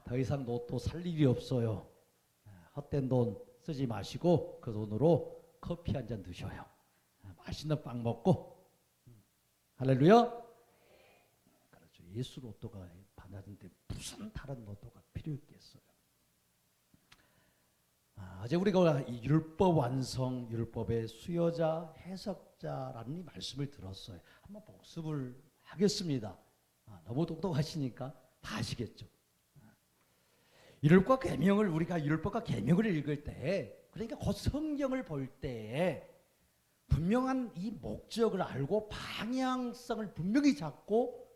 더 이상 로또 살 일이 없어요. 헛된 돈 쓰지 마시고 그 돈으로 커피 한 잔 드셔요. 맛있는 빵 먹고. 할렐루야. 그렇죠. 예수 로또가 받았는데 무슨 다른 로또가 필요 있겠어요. 어제 우리가 이 율법 완성, 율법의 수여자, 해석자라는 이 말씀을 들었어요. 한번 복습을 하겠습니다. 너무 똑똑하시니까 다 아시겠죠. 율법과 계명을 우리가 율법과 계명을 읽을 때, 그러니까 곧 성경을 볼 때에 분명한 이 목적을 알고 방향성을 분명히 잡고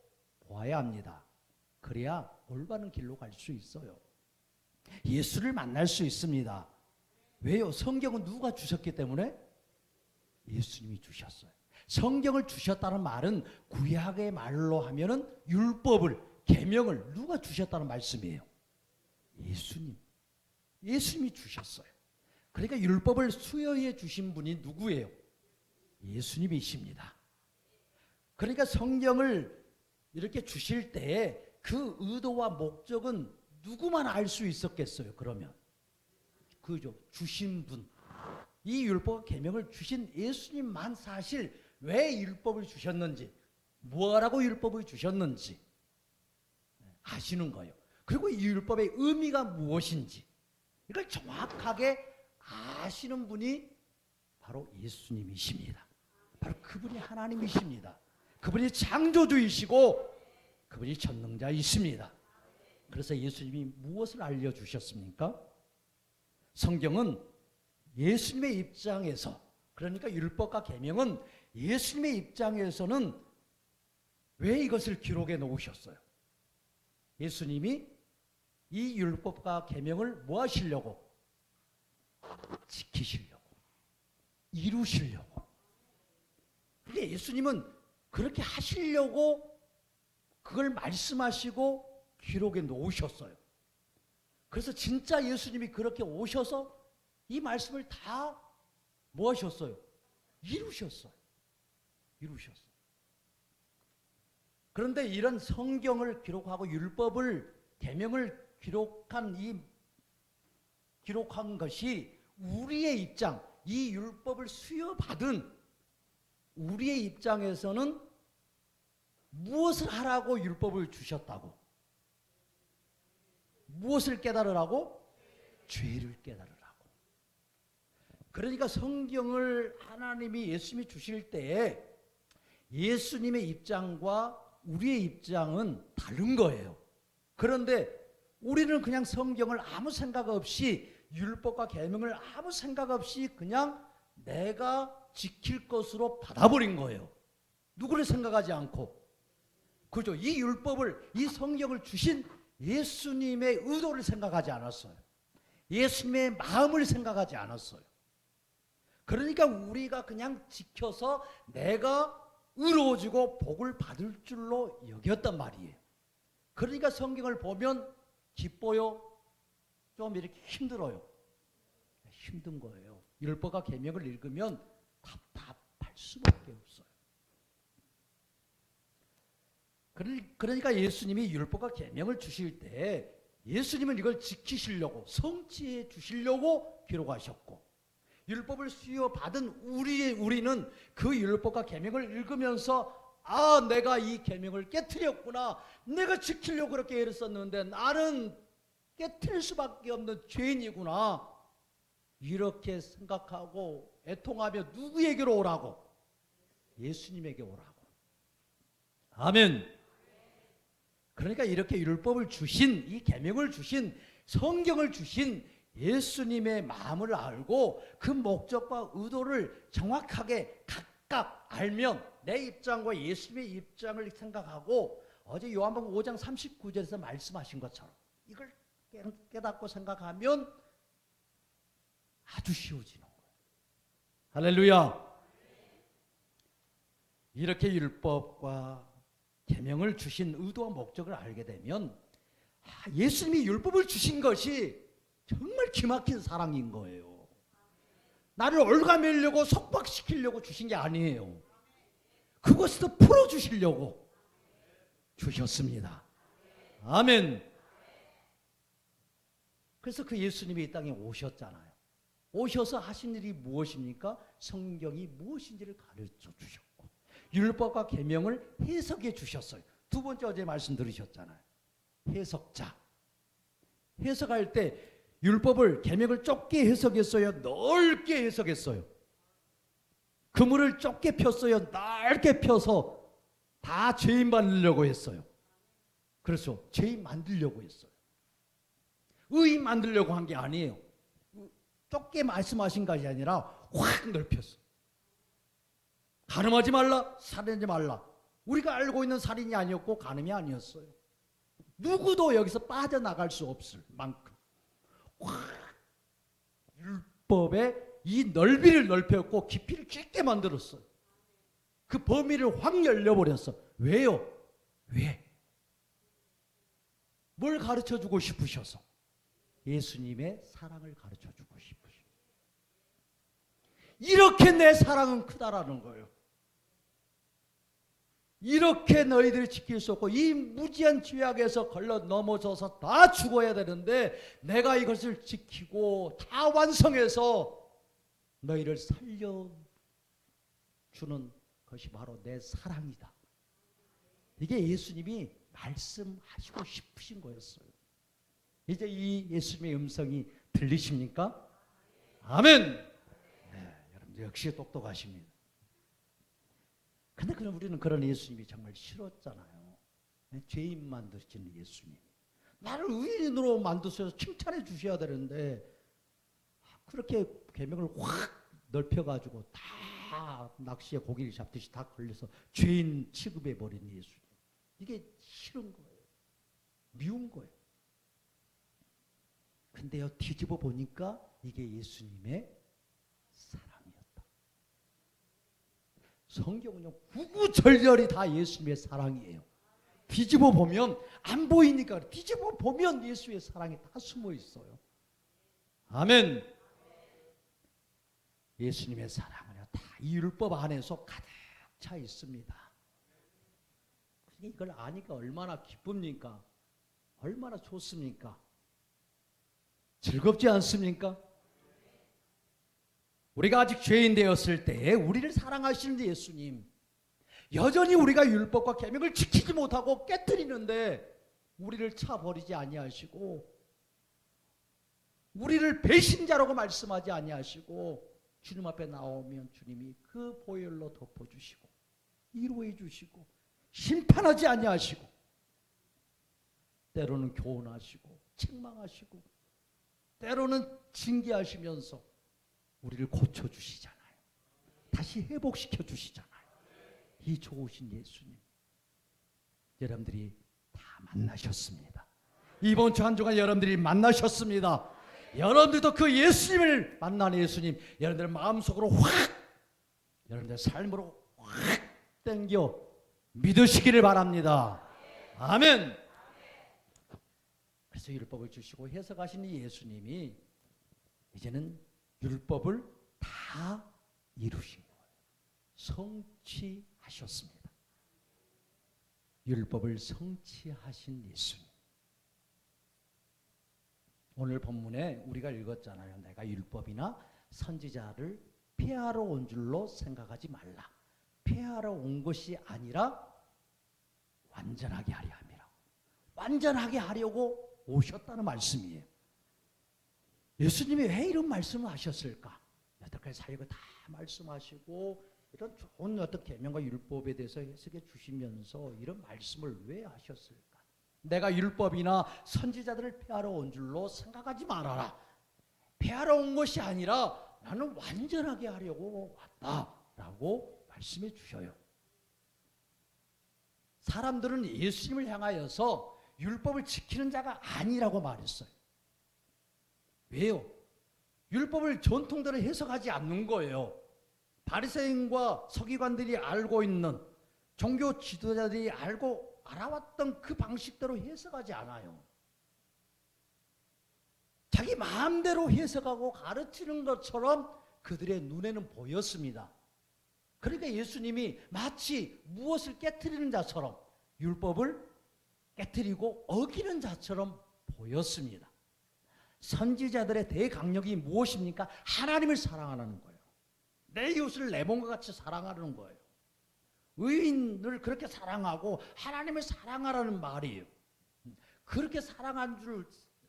보아야 합니다. 그래야 올바른 길로 갈 수 있어요. 예수를 만날 수 있습니다. 왜요? 성경은 누가 주셨기 때문에? 예수님이 주셨어요. 성경을 주셨다는 말은 구약의 말로 하면은 율법을, 계명을 누가 주셨다는 말씀이에요? 예수님. 예수님이 주셨어요. 그러니까 율법을 수여해 주신 분이 누구예요? 예수님이십니다. 그러니까 성경을 이렇게 주실 때 그 의도와 목적은 누구만 알 수 있었겠어요? 그러면 그죠, 주신 분, 이 율법 계명을 주신 예수님만 사실 왜 율법을 주셨는지, 뭐라고 율법을 주셨는지 아시는 거예요. 그리고 이 율법의 의미가 무엇인지 이걸 정확하게 아시는 분이 바로 예수님이십니다. 바로 그분이 하나님이십니다. 그분이 창조주이시고 그분이 전능자이십니다. 그래서 예수님이 무엇을 알려주셨습니까? 성경은 예수님의 입장에서, 그러니까 율법과 계명은 예수님의 입장에서는 왜 이것을 기록해 놓으셨어요? 예수님이 이 율법과 계명을 뭐 하시려고? 지키시려고, 이루시려고. 그러니까 예수님은 그렇게 하시려고 그걸 말씀하시고 기록해 놓으셨어요. 그래서 진짜 예수님이 그렇게 오셔서 이 말씀을 다 뭐 하셨어요? 이루셨어요. 이루셨어요. 그런데 이런 성경을 기록하고 율법을, 계명을 기록한 것이 우리의 입장, 이 율법을 수여받은 우리의 입장에서는 무엇을 하라고 율법을 주셨다고? 무엇을 깨달으라고? 죄를 깨달으라고. 그러니까 성경을 하나님이, 예수님이 주실 때에 예수님의 입장과 우리의 입장은 다른 거예요. 그런데 우리는 그냥 성경을 아무 생각 없이, 율법과 계명을 아무 생각 없이 그냥 내가 지킬 것으로 받아버린 거예요. 누구를 생각하지 않고. 그죠? 이 율법을, 이 성경을 주신 예수님의 의도를 생각하지 않았어요. 예수님의 마음을 생각하지 않았어요. 그러니까 우리가 그냥 지켜서 내가 의로워지고 복을 받을 줄로 여겼단 말이에요. 그러니까 성경을 보면 기뻐요? 좀 이렇게 힘들어요? 힘든 거예요. 율법과 계명을 읽으면 답답할 수밖에 없어요. 그러니까 예수님이 율법과 계명을 주실 때 예수님은 이걸 지키시려고, 성취해 주시려고 기록하셨고, 율법을 수여받은 우리는 그 율법과 계명을 읽으면서 내가 이 계명을 깨트렸구나, 내가 지키려고 그렇게 애를 썼는데 나는 깨트릴 수밖에 없는 죄인이구나, 이렇게 생각하고 애통하며 누구에게로 오라고? 예수님에게 오라고. 아멘. 그러니까 이렇게 율법을 주신, 이 계명을 주신, 성경을 주신 예수님의 마음을 알고 그 목적과 의도를 정확하게 각각 알면 내 입장과 예수님의 입장을 생각하고, 어제 요한복음 5장 39절에서 말씀하신 것처럼 이걸 깨닫고 생각하면 아주 쉬워지는 거예요. 할렐루야. 이렇게 율법과 계명을 주신 의도와 목적을 알게 되면 예수님이 율법을 주신 것이 정말 기막힌 사랑인 거예요. 나를 올가매려고 속박시키려고 주신 게 아니에요. 그것을 풀어주시려고 주셨습니다. 아멘. 그래서 그 예수님이 이 땅에 오셨잖아요. 오셔서 하신 일이 무엇입니까? 성경이 무엇인지를 가르쳐 주셨고 율법과 계명을 해석해 주셨어요. 두 번째 어제 말씀 들으셨잖아요. 해석자. 해석할 때 율법을 계명을 좁게 해석했어요? 넓게 해석했어요? 그물을 좁게 폈어요? 넓게 펴서 다 죄인 만들려고 했어요? 그래서 죄인 만들려고 했어요. 의인 만들려고 한 게 아니에요. 좁게 말씀하신 것이 아니라 확 넓혔어. 간음하지 말라, 살인하지 말라. 우리가 알고 있는 살인이 아니었고 간음이 아니었어요. 누구도 여기서 빠져나갈 수 없을 만큼 확 율법의 이 넓이를 넓혔고 깊이를 깊게 만들었어요. 그 범위를 확 열려버렸어. 왜요? 왜? 뭘 가르쳐주고 싶으셔서? 예수님의 사랑을 가르쳐주고 싶으셔. 이렇게 내 사랑은 크다라는 거예요. 이렇게 너희들이 지킬 수 없고 이 무지한 죄악에서 걸러 넘어져서 다 죽어야 되는데 내가 이것을 지키고 다 완성해서 너희를 살려주는 것이 바로 내 사랑이다. 이게 예수님이 말씀하시고 싶으신 거였어요. 이제 이 예수님의 음성이 들리십니까? 아멘. 네, 여러분들 역시 똑똑하십니다. 근데 그럼 우리는 그런 예수님이 정말 싫었잖아요. 죄인 만드시는 예수님. 나를 의인으로 만드셔서 칭찬해 주셔야 되는데 그렇게 계명을 확 넓혀가지고 다 낚시에 고기를 잡듯이 다 걸려서 죄인 취급해 버린 예수님. 이게 싫은 거예요. 미운 거예요. 근데요 뒤집어 보니까 이게 예수님의 사랑이었다. 성경은요 구구절절이 다 예수님의 사랑이에요. 뒤집어 보면 안 보이니까 뒤집어 보면 예수의 사랑이 다 숨어 있어요. 아멘. 예수님의 사랑은요 다 이 율법 안에서 가득 차 있습니다. 이걸 아니까 얼마나 기쁩니까? 얼마나 좋습니까? 즐겁지 않습니까? 우리가 아직 죄인 되었을 때 우리를 사랑하시는 예수님, 여전히 우리가 율법과 계명을 지키지 못하고 깨뜨리는데 우리를 차버리지 아니하시고 우리를 배신자라고 말씀하지 아니하시고 주님 앞에 나오면 주님이 그 보혈로 덮어주시고 위로해 주시고 심판하지 아니하시고 때로는 교훈하시고 책망하시고 때로는 징계하시면서 우리를 고쳐주시잖아요. 다시 회복시켜 주시잖아요. 이 좋으신 예수님 여러분들이 다 만나셨습니다. 이번 주 한 주간 여러분들이 만나셨습니다. 여러분들도 그 예수님을 만난 예수님 여러분들 마음속으로 확 여러분들 삶으로 확 땡겨 믿으시기를 바랍니다. 아멘. 그래서 율법을 주시고 해석하신 이 예수님이 이제는 율법을 다 이루신 거예요. 성취하셨습니다. 율법을 성취하신 예수님. 오늘 본문에 우리가 읽었잖아요. 내가 율법이나 선지자를 폐하러 온 줄로 생각하지 말라. 폐하러 온 것이 아니라 완전하게 하려 함이라. 완전하게 하려고 오셨다는 말씀이에요. 예수님이 왜 이런 말씀을 하셨을까? 여태까지 사역을 다 말씀하시고 이런 좋은 어떤 계명과 율법에 대해서 해석해 주시면서 이런 말씀을 왜 하셨을까? 내가 율법이나 선지자들을 폐하러 온 줄로 생각하지 말아라. 폐하러 온 것이 아니라 나는 완전하게 하려고 왔다라고 말씀해 주셔요. 사람들은 예수님을 향하여서 율법을 지키는 자가 아니라고 말했어요. 왜요? 율법을 전통대로 해석하지 않는 거예요. 바리새인과 서기관들이 알고 있는 종교 지도자들이 알아왔던 그 방식대로 해석하지 않아요. 자기 마음대로 해석하고 가르치는 것처럼 그들의 눈에는 보였습니다. 그러니까 예수님이 마치 무엇을 깨트리는 자처럼 율법을 깨트리고 어기는 자처럼 보였습니다. 선지자들의 대강령이 무엇입니까? 하나님을 사랑하는 거예요. 내 이웃을 내 몸과 같이 사랑하는 거예요. 의인을 그렇게 사랑하고 하나님을 사랑하라는 말이에요. 그렇게 사랑한 줄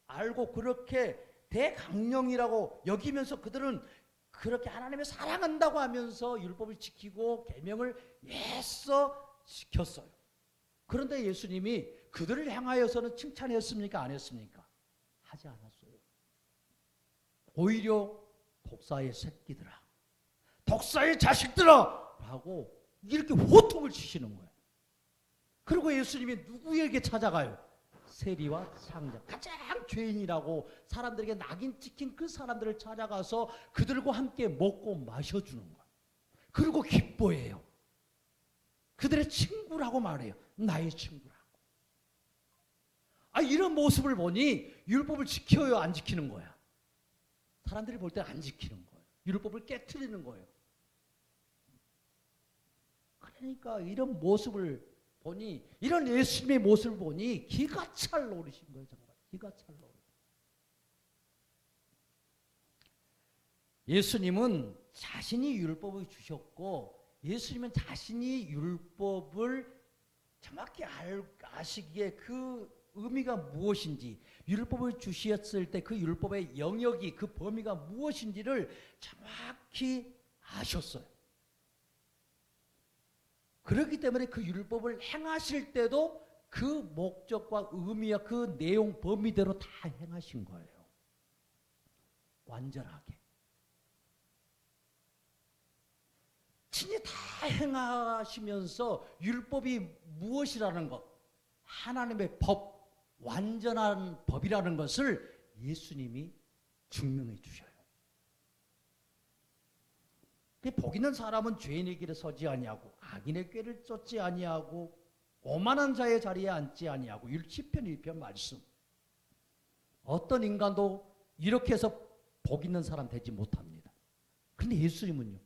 알고 그렇게 대강령이라고 여기면서 그들은 그렇게 하나님을 사랑한다고 하면서 율법을 지키고 계명을 애써 지켰어요. 그런데 예수님이 그들을 향하여서는 칭찬했습니까? 안 했습니까? 하지 않았어요. 오히려 독사의 새끼들아, 독사의 자식들아 라고 이렇게 호통을 치시는 거예요. 그리고 예수님이 누구에게 찾아가요? 세리와 상자, 가장 죄인이라고 사람들에게 낙인 찍힌 그 사람들을 찾아가서 그들과 함께 먹고 마셔주는 거예요. 그리고 기뻐해요. 그들의 친구라고 말해요. 나의 친구라고. 이런 모습을 보니 율법을 지켜요, 안 지키는 거야? 사람들이 볼 때 안 지키는 거예요. 율법을 깨트리는 거예요. 그러니까 이런 모습을 보니, 이런 예수님의 모습을 보니 기가 찰 노리신 거예요. 정말 기가 찰 노리. 예수님은 자신이 율법을 주셨고, 예수님은 자신이 율법을 정확히 아시기에 그 의미가 무엇인지, 율법을 주셨을 때 그 율법의 영역이, 그 범위가 무엇인지를 정확히 아셨어요. 그렇기 때문에 그 율법을 행하실 때도 그 목적과 의미와 그 내용 범위대로 다 행하신 거예요. 완전하게. 친히 다 행하시면서 율법이 무엇이라는 것, 하나님의 법, 완전한 법이라는 것을 예수님이 증명해 주셔요. 복 있는 사람은 죄인의 길에 서지 아니하고 악인의 꾀를 쫓지 아니하고 오만한 자의 자리에 앉지 아니하고. 시편 1편 말씀. 어떤 인간도 이렇게 해서 복 있는 사람 되지 못합니다. 그런데 예수님은요,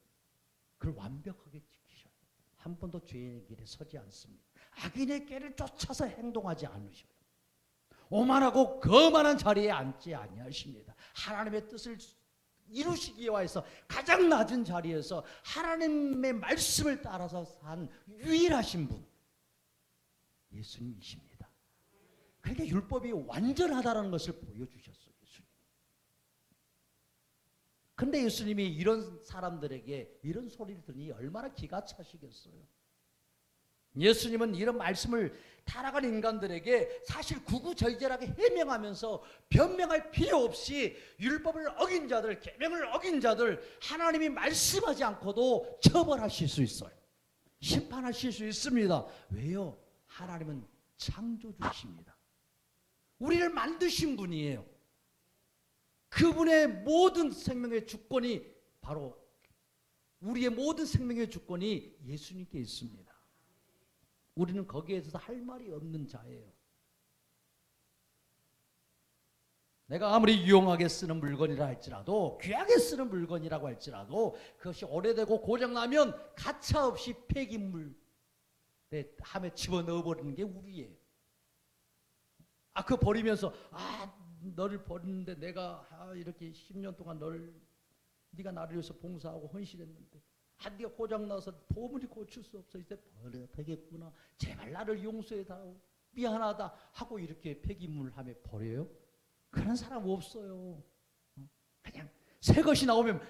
그걸 완벽하게 지키셔요. 한 번도 죄인의 길에 서지 않습니다. 악인의 꾀를 쫓아서 행동하지 않으셔요. 오만하고 거만한 자리에 앉지 아니하십니다. 하나님의 뜻을 이루시기 위해서 가장 낮은 자리에서 하나님의 말씀을 따라서 산 유일하신 분, 예수님이십니다. 그러니까 율법이 완전하다는 것을 보여주셨어요. 예수님. 그런데 예수님이 이런 사람들에게 이런 소리를 들으니 얼마나 기가 차시겠어요. 예수님은 이런 말씀을 타락한 인간들에게 사실 구구절절하게 해명하면서 변명할 필요 없이 율법을 어긴 자들, 계명을 어긴 자들 하나님이 말씀하지 않고도 처벌하실 수 있어요. 심판하실 수 있습니다. 왜요? 하나님은 창조주십니다. 우리를 만드신 분이에요. 그분의 모든 생명의 주권이, 바로 우리의 모든 생명의 주권이 예수님께 있습니다. 우리는 거기에 대해서 할 말이 없는 자예요. 내가 아무리 유용하게 쓰는 물건이라 할지라도, 귀하게 쓰는 물건이라고 할지라도 그것이 오래되고 고장나면 가차없이 폐기물에 함에 집어넣어버리는 게 우리예요. 그거 버리면서 너를 버리는데 내가 이렇게 10년 동안 네가 나를 위해서 봉사하고 헌신했는데 네가 고장나서 도무지 고칠 수 없어. 이제 버려야 되겠구나. 제발 나를 용서해다오. 미안하다 하고 이렇게 폐기물 함에 버려요? 그런 사람 없어요. 그냥 새 것이 나오면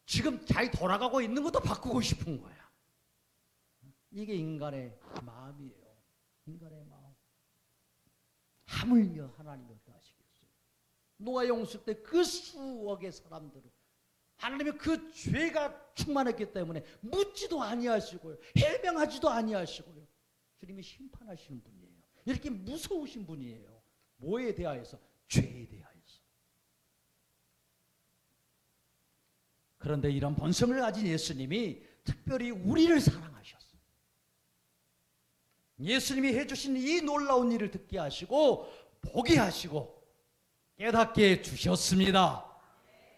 지금 잘 돌아가고 있는 것도 바꾸고 싶은 거야. 이게 인간의 마음이에요. 인간의 마음. 하물며 하나님이 어떠하시겠어요? 노아 용수 때 그 수억의 사람들을 하나님의 그 죄가 충만했기 때문에 묻지도 아니하시고요, 해명하지도 아니하시고요, 주님이 심판하시는 분이에요. 이렇게 무서우신 분이에요. 뭐에 대하여서? 죄에 대하여서. 그런데 이런 본성을 가진 예수님이 특별히 우리를 사랑하셨어요. 예수님이 해주신 이 놀라운 일을 듣게 하시고 보게 하시고 깨닫게 해주셨습니다.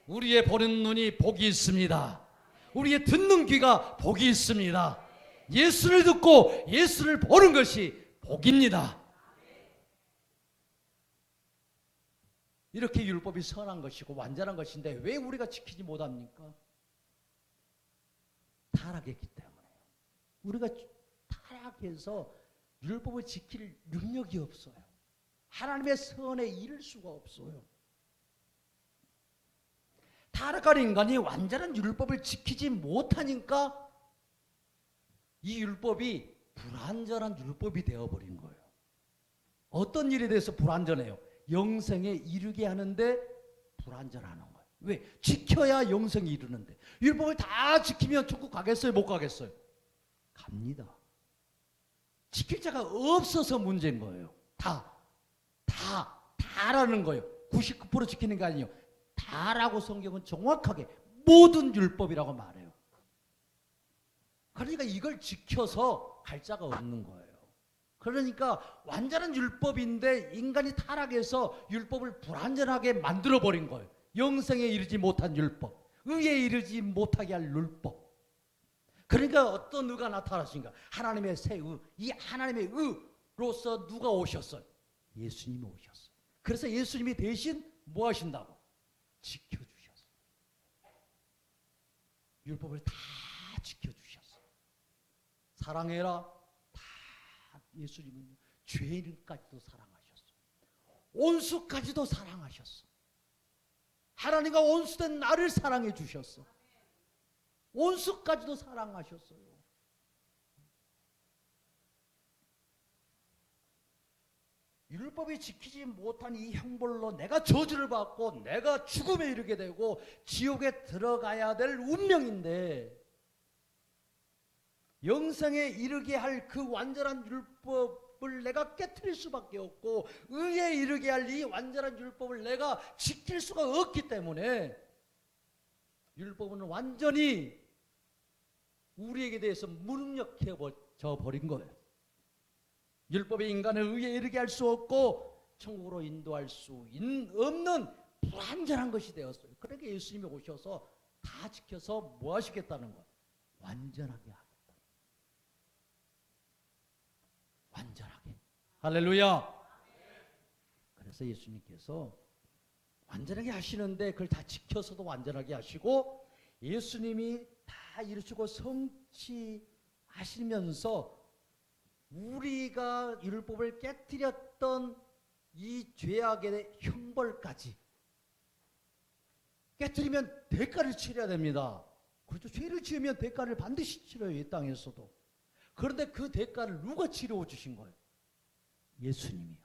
우리의 보는 눈이 복이 있습니다. 우리의 듣는 귀가 복이 있습니다. 예수를 듣고 예수를 보는 것이 복입니다. 이렇게 율법이 선한 것이고 완전한 것인데 왜 우리가 지키지 못합니까? 타락했기 때문에요. 우리가 타락해서 율법을 지킬 능력이 없어요. 하나님의 선에 이를 수가 없어요. 타락한 인간이 완전한 율법을 지키지 못하니까 이 율법이 불완전한 율법이 되어버린 거예요. 어떤 일에 대해서 불완전해요? 영생에 이르게 하는데 불완전하는 거예요. 왜? 지켜야 영생에 이르는데. 율법을 다 지키면 천국 가겠어요? 못 가겠어요? 갑니다. 지킬 자가 없어서 문제인 거예요. 다라는 거예요. 99% 지키는 게 아니에요. 다라고 성경은 정확하게 모든 율법이라고 말해요. 그러니까 이걸 지켜서 갈 자가 없는 거예요. 그러니까 완전한 율법인데 인간이 타락해서 율법을 불완전하게 만들어버린 거예요. 영생에 이르지 못한 율법, 의에 이르지 못하게 할 율법. 그러니까 어떤 의가 나타나신가? 하나님의 새 의. 이 하나님의 의로서 누가 오셨어요? 예수님이 오셨어요. 그래서 예수님이 대신 뭐 하신다고? 지켜주셨어요. 율법을 다 지켜주셨어요. 사랑해라. 다 예수님은 죄인까지도 사랑하셨어요. 온수까지도 사랑하셨어. 하나님과 온수된 나를 사랑해 주셨어. 온수까지도 사랑하셨어요. 율법이 지키지 못한 이 형벌로 내가 저주를 받고 내가 죽음에 이르게 되고 지옥에 들어가야 될 운명인데 영생에 이르게 할 그 완전한 율법을 내가 깨트릴 수밖에 없고 의에 이르게 할 이 완전한 율법을 내가 지킬 수가 없기 때문에 율법은 완전히 우리에게 대해서 무능력해져 버린 거예요. 율법이 인간을 의에 이르게 할 수 없고 천국으로 인도할 수 없는 불완전한 것이 되었어요. 그러니까 예수님이 오셔서 다 지켜서 뭐 하시겠다는 거예요? 완전하게 하겠다. 완전하게. 할렐루야. 그래서 예수님께서 완전하게 하시는데 그걸 다 지켜서도 완전하게 하시고 예수님이 다 이루시고 성취하시면서 우리가 율법을 깨뜨렸던 이 죄악의 형벌까지 깨뜨리면 대가를 치러야 됩니다. 그렇죠. 죄를 지으면 대가를 반드시 치러요. 이 땅에서도. 그런데 그 대가를 누가 치러 주신 거예요? 예수님이요.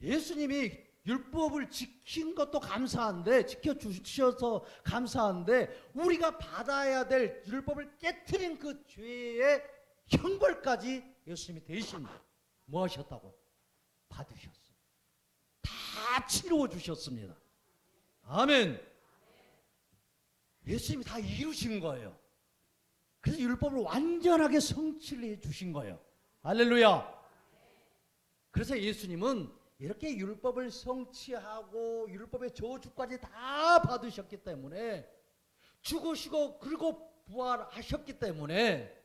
예수님이 율법을 지킨 것도 감사한데 지켜주셔서 감사한데 우리가 받아야 될 율법을 깨뜨린 그 죄의 형벌까지 예수님이 대신 뭐 하셨다고? 받으셨어요. 다 치루어 주셨습니다. 아멘. 예수님이 다 이루신 거예요. 그래서 율법을 완전하게 성취를 해 주신 거예요. 할렐루야. 그래서 예수님은 이렇게 율법을 성취하고 율법의 저주까지 다 받으셨기 때문에 죽으시고 그리고 부활하셨기 때문에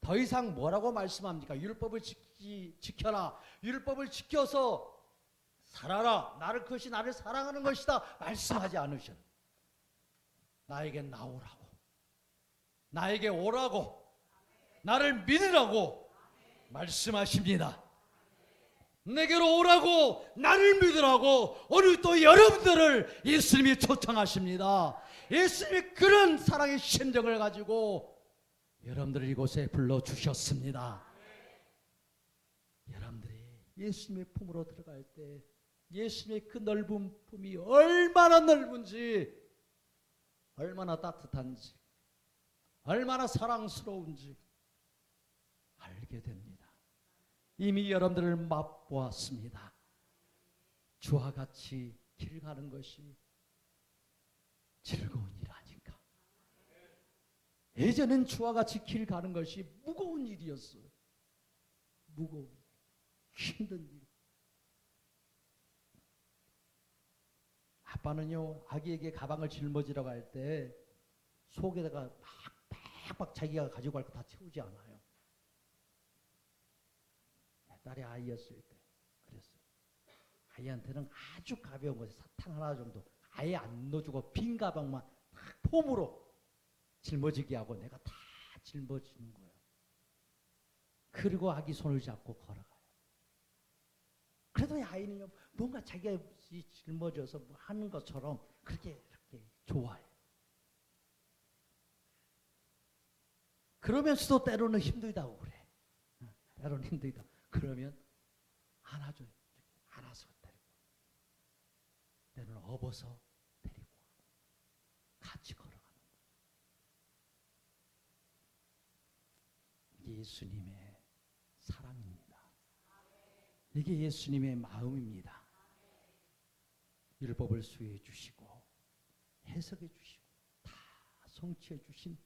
더 이상 뭐라고 말씀합니까? 율법을 지켜라. 율법을 지켜서 살아라. 그것이 나를 사랑하는 것이다. 말씀하지 않으셔요. 나에게 나오라고. 나에게 오라고. 나를 믿으라고 말씀하십니다. 내게로 오라고 나를 믿으라고 오늘 또 여러분들을 예수님이 초청하십니다. 예수님이 그런 사랑의 심정을 가지고 여러분들을 이곳에 불러주셨습니다. 여러분들이 예수님의 품으로 들어갈 때 예수님의 그 넓은 품이 얼마나 넓은지 얼마나 따뜻한지 얼마나 사랑스러운지 알게 됩니다. 이미 여러분들을 맛보았습니다. 주와 같이 길 가는 것이 즐거운 일 아닌가. 예전엔 주와 같이 길 가는 것이 무거운 일이었어요. 무거운 힘든 일. 아빠는요 아기에게 가방을 짊어지러 갈 때 속에다가 막 자기가 가지고 갈 거 다 채우지 않아요. 내 딸이 아이였을 때 그랬어요. 아이한테는 아주 가벼운 것에 사탕 하나 정도 아예 안 넣어주고 빈 가방만 딱 폼으로 짊어지게 하고 내가 다 짊어지는 거예요. 그리고 아기 손을 잡고 걸어가요. 그래도 이 아이는요, 뭔가 자기가 짊어져서 뭐 하는 것처럼 그렇게 좋아해요. 그러면서도 때로는 힘들다고 그래. 때로는 힘들다. 그러면 안아줘요. 안아서 데리고. 때로는 업어서 데리고 같이 걸어가는 거예요. 이게 예수님의 사랑입니다. 이게 예수님의 마음입니다. 율법을 수호해 주시고 해석해 주시고 다 성취해 주신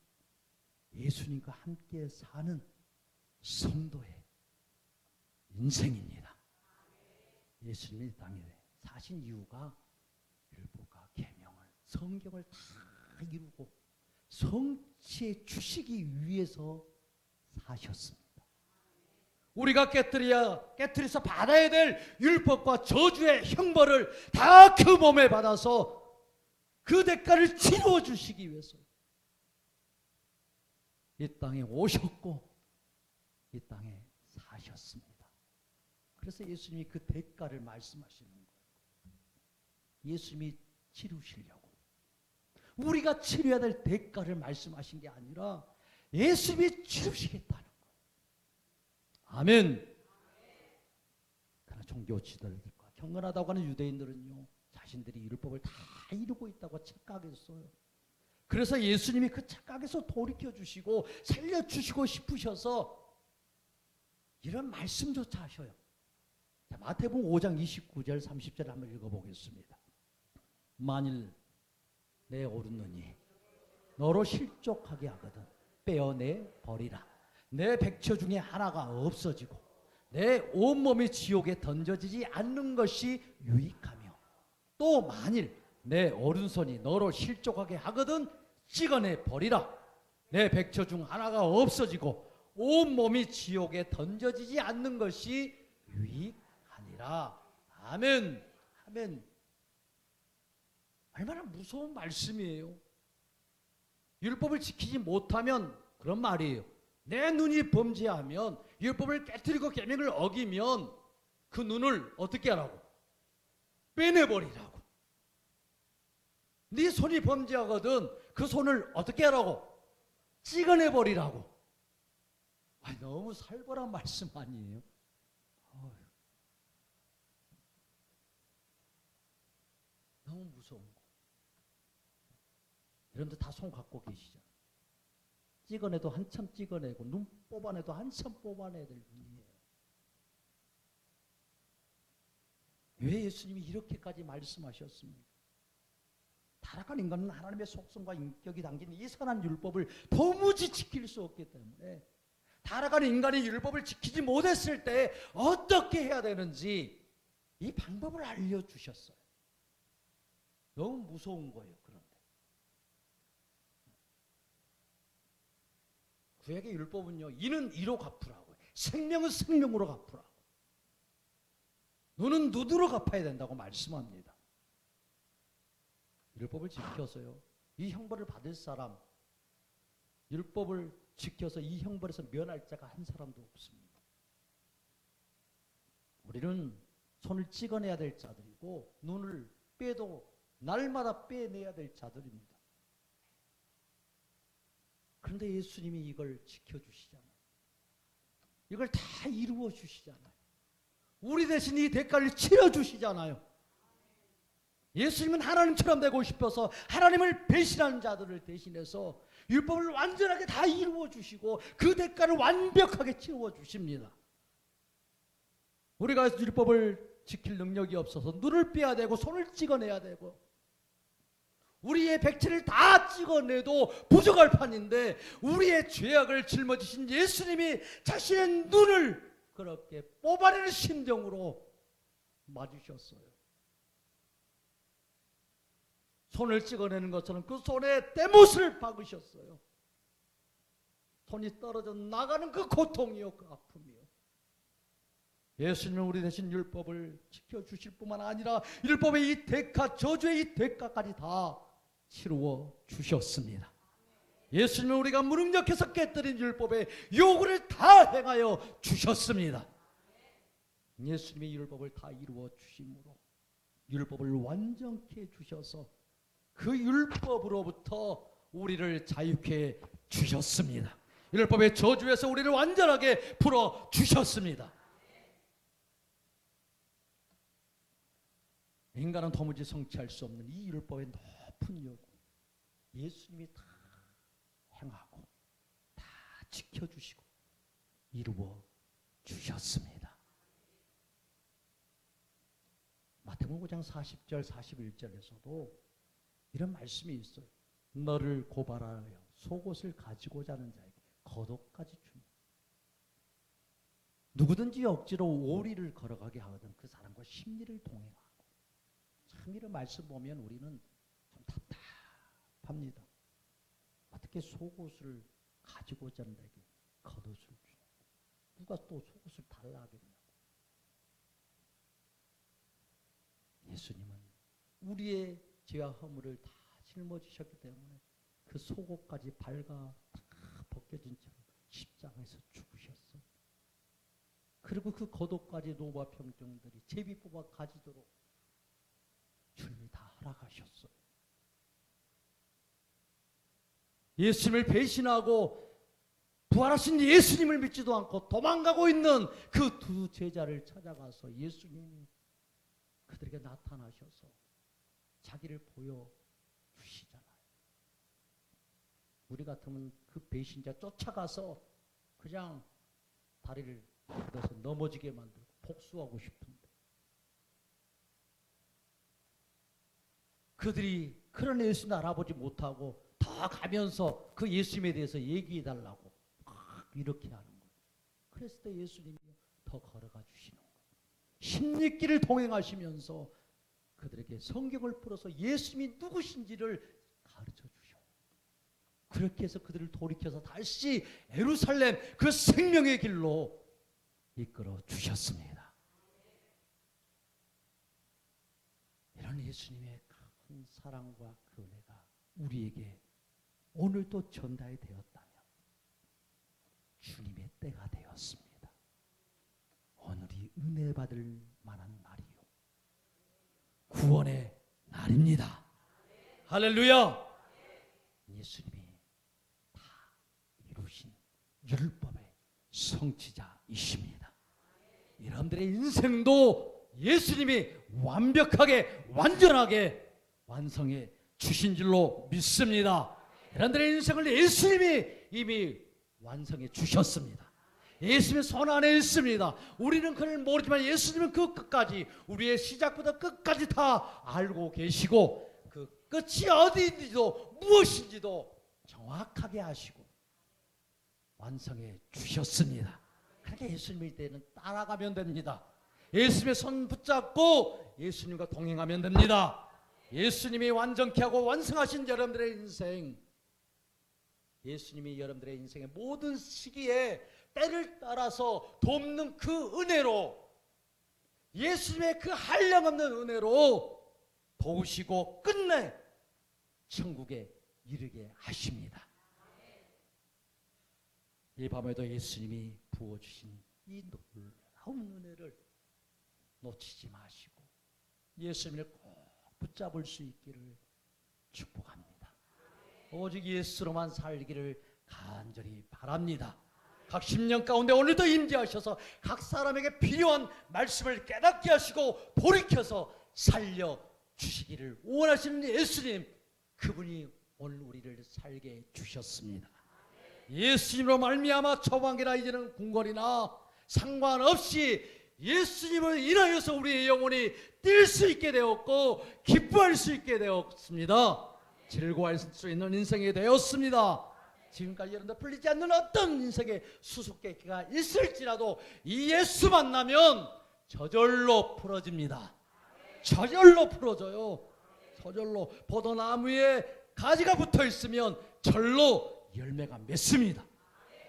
예수님과 함께 사는 성도의 인생입니다. 예수님이 땅에 사신 이유가 율법과 계명을 성경을 다 이루고 성취해 주시기 위해서 사셨습니다. 우리가 깨뜨려서 받아야 될 율법과 저주의 형벌을 다 그 몸에 받아서 그 대가를 치루어 주시기 위해서 이 땅에 오셨고 이 땅에 사셨습니다. 그래서 예수님이 그 대가를 말씀하시는 거예요. 예수님이 치르시려고 우리가 치러야 될 대가를 말씀하신 게 아니라 예수님이 치르시겠다는 거예요. 아멘. 그러나 종교 지도자들과 경건하다고 하는 유대인들은요, 자신들이 율법을 다 이루고 있다고 착각했어요. 그래서 예수님이 그 착각에서 돌이켜 주시고 살려주시고 싶으셔서 이런 말씀조차 하셔요. 자, 마태복음 5장 29절 30절 한번 읽어보겠습니다. 만일 내 오른눈이 너로 실족하게 하거든 빼어내 버리라. 내 백처 중에 하나가 없어지고 내 온몸이 지옥에 던져지지 않는 것이 유익하며 또 만일 내 오른손이 너로 실족하게 하거든 찍어내 버리라. 내 백처 중 하나가 없어지고 온몸이 지옥에 던져지지 않는 것이 유익하니라. 아멘. 아멘. 얼마나 무서운 말씀이에요. 율법을 지키지 못하면 그런 말이에요. 내 눈이 범죄하면 율법을 깨뜨리고 계명을 어기면 그 눈을 어떻게 하라고? 빼내버리라고. 네 손이 범죄하거든 그 손을 어떻게 하라고? 찍어내버리라고. 너무 살벌한 말씀 아니에요? 너무 무서운 거. 여러분들 다 손 갖고 계시죠? 찍어내도 한참 찍어내고 눈 뽑아내도 한참 뽑아내야 될 분이에요. 왜 예수님이 이렇게까지 말씀하셨습니까? 타락한 인간은 하나님의 속성과 인격이 담긴 이 선한 율법을 도무지 지킬 수 없기 때문에 타락한 인간이 율법을 지키지 못했을 때 어떻게 해야 되는지 이 방법을 알려주셨어요. 너무 무서운 거예요. 그런데 구약의 율법은요, 이는 이로 갚으라고, 생명은 생명으로 갚으라고, 눈은 눈으로 갚아야 된다고 말씀합니다. 율법을 지켜서요, 이 형벌을 받을 사람, 율법을 지켜서 이 형벌에서 면할 자가 한 사람도 없습니다. 우리는 손을 찍어내야 될 자들이고 눈을 빼도 날마다 빼내야 될 자들입니다. 그런데 예수님이 이걸 지켜주시잖아요. 이걸 다 이루어 주시잖아요. 우리 대신 이 대가를 치러주시잖아요. 예수님은 하나님처럼 되고 싶어서 하나님을 배신하는 자들을 대신해서 율법을 완전하게 다 이루어 주시고 그 대가를 완벽하게 치루어 주십니다. 우리가 율법을 지킬 능력이 없어서 눈을 빼야 되고 손을 찍어내야 되고 우리의 백체를 다 찍어내도 부족할 판인데 우리의 죄악을 짊어지신 예수님이 자신의 눈을 그렇게 뽑아내는 심정으로 맞으셨어요. 손을 찍어내는 것처럼 그 손에 떼못을 박으셨어요. 손이 떨어져 나가는 그 고통이요, 그 아픔이요. 예수님은 우리 대신 율법을 지켜주실 뿐만 아니라 율법의 이 대가, 저주의 이 대가까지 다 치루어 주셨습니다. 예수님은 우리가 무능력해서 깨뜨린 율법의 요구를 다 행하여 주셨습니다. 예수님이 율법을 다 이루어 주심으로 율법을 완전케 해주셔서 그 율법으로부터 우리를 자유케 주셨습니다. 율법의 저주에서 우리를 완전하게 풀어 주셨습니다. 인간은 도무지 성취할 수 없는 이 율법의 높은 요구, 예수님이 다 행하고 다 지켜주시고 이루어 주셨습니다. 마태복음 5장 40절 41절에서도 이런 말씀이 있어요. 너를 고발하여 속옷을 가지고자 하는 자에게 겉옷까지 주니, 누구든지 억지로 오리를 걸어가게 하거든 그 사람과 심리를 동행하고. 참 이런 말씀 보면 우리는 좀 답답합니다. 어떻게 속옷을 가지고자 하는 자에게 겉옷을 주냐, 누가 또 속옷을 달라 하겠냐고. 예수님은 우리의 죄와 허물을 다 짊어지셨기 때문에 그 속옷까지 발가 다 벗겨진 채로 십자가에서 죽으셨어요. 그리고 그 겉옷까지 노바 평정들이 제비 뽑아 가지도록 주님이 다 허락하셨어요. 예수님을 배신하고 부활하신 예수님을 믿지도 않고 도망가고 있는 그 두 제자를 찾아가서 예수님이 그들에게 나타나셔서 자기를 보여주시잖아요. 우리 같으면 그 배신자 쫓아가서 그냥 다리를 걷어서 넘어지게 만들고 복수하고 싶은데, 그들이 그런 예수님 알아보지 못하고 더 가면서 그 예수님에 대해서 얘기해달라고 막 이렇게 하는 거예요. 그랬을 때 예수님이 더 걸어가 주시는 거예요. 십리길을 동행하시면서 그들에게 성경을 풀어서 예수님이 누구신지를 가르쳐 주셔요. 그렇게 해서 그들을 돌이켜서 다시 예루살렘 그 생명의 길로 이끌어 주셨습니다. 이런 예수님의 큰 사랑과 그 은혜가 우리에게 오늘도 전달이 되었다면 주님의 때가 되었습니다. 오늘이 은혜 받을 만한 날이요, 구원의 날입니다. 할렐루야. 예수님이 다 이루신 율법의 성취자이십니다. 여러분들의 인생도 예수님이 완벽하게 완전하게 완성해 주신 줄로 믿습니다. 여러분들의 인생을 예수님이 이미 완성해 주셨습니다. 예수님의 손 안에 있습니다. 우리는 그를 모르지만 예수님은 그 끝까지, 우리의 시작부터 끝까지 다 알고 계시고 그 끝이 어디인지도 무엇인지도 정확하게 아시고 완성해 주셨습니다. 그렇게 예수님의 때는 따라가면 됩니다. 예수님의 손 붙잡고 예수님과 동행하면 됩니다. 예수님이 완전케 하고 완성하신 여러분들의 인생, 예수님이 여러분들의 인생의 모든 시기에 때를 따라서 돕는 그 은혜로, 예수님의 그 한량없는 은혜로 도우시고 끝내 천국에 이르게 하십니다. 이 밤에도 예수님이 부어주신 이 놀라운 은혜를 놓치지 마시고 예수님을 꼭 붙잡을 수 있기를 축복합니다. 오직 예수로만 살기를 간절히 바랍니다. 각 10년 가운데 오늘도 임재하셔서 각 사람에게 필요한 말씀을 깨닫게 하시고 돌이켜서 살려주시기를 원하시는 예수님, 그분이 오늘 우리를 살게 주셨습니다. 예수님으로 말미암아 초방이나 이제는 궁궐이나 상관없이 예수님을 인하여서 우리의 영혼이 뛸 수 있게 되었고 기뻐할 수 있게 되었습니다. 즐거워할 수 있는 인생이 되었습니다. 지금까지 여러분들 풀리지 않는 어떤 인생의 수수께끼가 있을지라도 이 예수 만나면 저절로 풀어집니다. 저절로 풀어져요. 저절로 포도나무에 가지가 붙어 있으면 절로 열매가 맺습니다.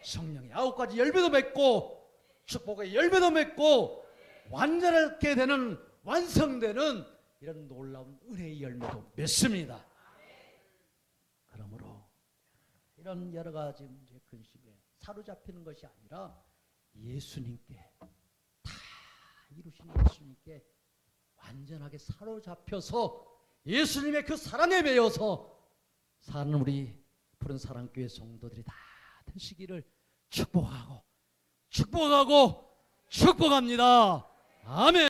성령의 9가지 열매도 맺고 축복의 열매도 맺고 완전하게 되는, 완성되는 이런 놀라운 은혜의 열매도 맺습니다. 그러므로 이런 여러 가지 문제 근심에 사로잡히는 것이 아니라 예수님께, 다 이루신 예수님께 완전하게 사로잡혀서 예수님의 그 사랑에 매여서 사는 우리 푸른 사랑교회 성도들이 다 되시기를 축복하고 축복합니다. 아멘.